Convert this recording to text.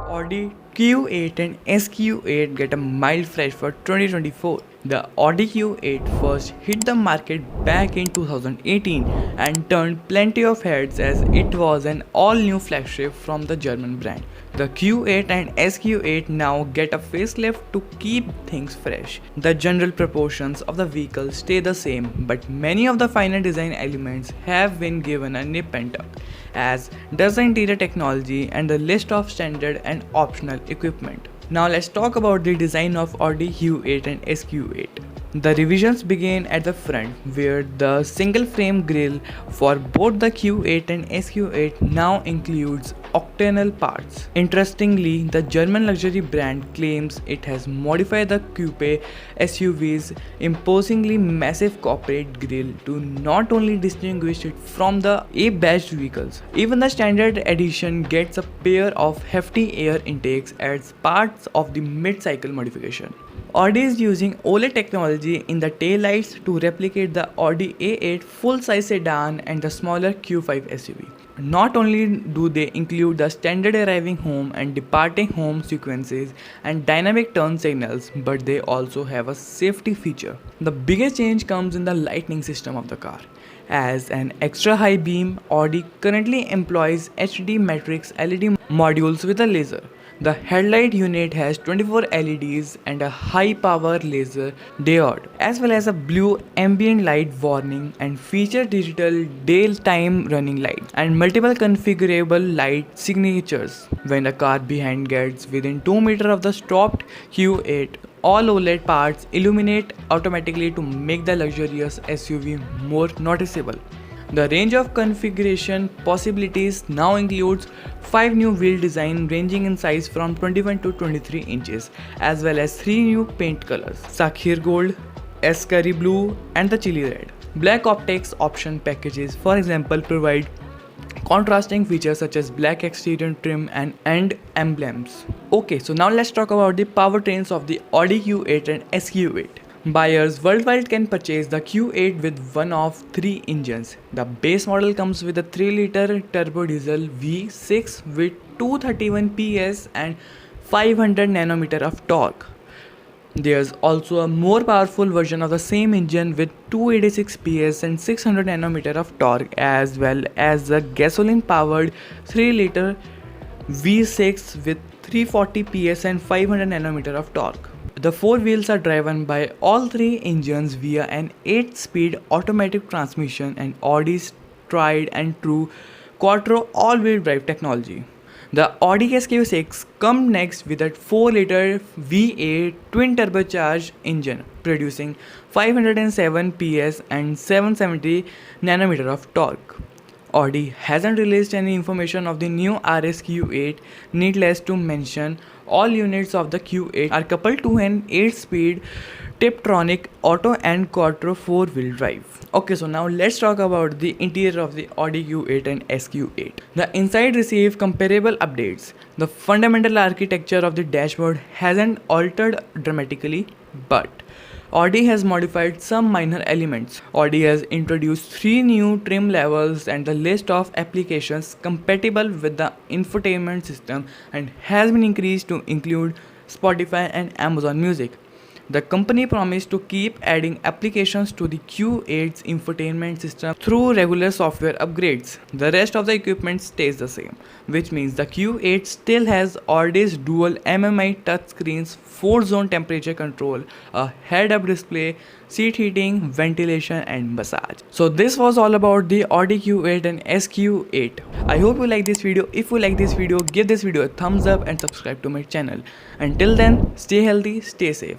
Audi Q8 and SQ8 get a mild fresh for 2024. The Audi Q8 first hit the market back in 2018 and turned plenty of heads as it was an all-new flagship from the German brand. The Q8 and SQ8 now get a facelift to keep things fresh. The general proportions of the vehicle stay the same, but many of the finer design elements have been given a nip and tuck, as does the interior technology and the list of standard and optional equipment. Now let's talk about the design of Audi Q8 and SQ8. The revisions begin at the front, where the single frame grille for both the Q8 and SQ8 now includes octagonal parts. Interestingly, the German luxury brand claims it has modified the coupe SUV's imposingly massive corporate grille to not only distinguish it from the A-badged vehicles. Even the standard edition gets a pair of hefty air intakes as parts of the mid-cycle modification. Audi is using OLED technology in the taillights to replicate the Audi A8 full-size sedan and the smaller Q5 SUV. Not only do they include the standard arriving home and departing home sequences and dynamic turn signals, but they also have a safety feature. The biggest change comes in the lighting system of the car. As an extra high beam, Audi currently employs HD matrix LED modules with a laser. The headlight unit has 24 LEDs and a high-power laser diode, as well as a blue ambient light warning and feature digital daytime running lights and multiple configurable light signatures. When the car behind gets within 2 meters of the stopped Q8, all OLED parts illuminate automatically to make the luxurious SUV more noticeable. The range of configuration possibilities now includes 5 new wheel designs ranging in size from 21 to 23 inches, as well as 3 new paint colors: Saphir Gold, Enquiry Blue, and the Chili Red. Black optics option packages, for example, provide contrasting features such as black exterior trim and end emblems. Okay, so now let's talk about the powertrains of the Audi Q8 and SQ8. Buyers worldwide can purchase the Q8 with one of 3 engines. The base model comes with a 3-liter turbo diesel V6 with 231 PS and 500 Nm of torque. There's also a more powerful version of the same engine with 286 PS and 600 Nm of torque, as well as the gasoline-powered 3-liter V6 with 340 PS and 500 Nm of torque. The 4 wheels are driven by all 3 engines via an 8-speed automatic transmission and Audi's tried and true quattro all-wheel drive technology. The Audi SQ6 comes next with a 4-liter V8 twin-turbocharged engine, producing 507 PS and 770 Nm of torque. Audi hasn't released any information of the new RSQ8. Needless to mention, all units of the Q8 are coupled to an 8-speed Tiptronic auto and quattro 4-wheel drive. Okay, so now let's talk about the interior of the Audi Q8 and SQ8. The inside receive comparable updates. The fundamental architecture of the dashboard hasn't altered dramatically, but Audi has modified some minor elements. Audi has introduced 3 new trim levels and the list of applications compatible with the infotainment system and has been increased to include Spotify and Amazon Music. The company promised to keep adding applications to the Q8's infotainment system through regular software upgrades. The rest of the equipment stays the same, which means the Q8 still has Audi's dual MMI touchscreens, 4-zone temperature control, a head-up display, seat heating, ventilation, and massage. So this was all about the Audi Q8 and SQ8. I hope you like this video. If you like this video, give this video a thumbs up and subscribe to my channel. Until then, stay healthy, stay safe.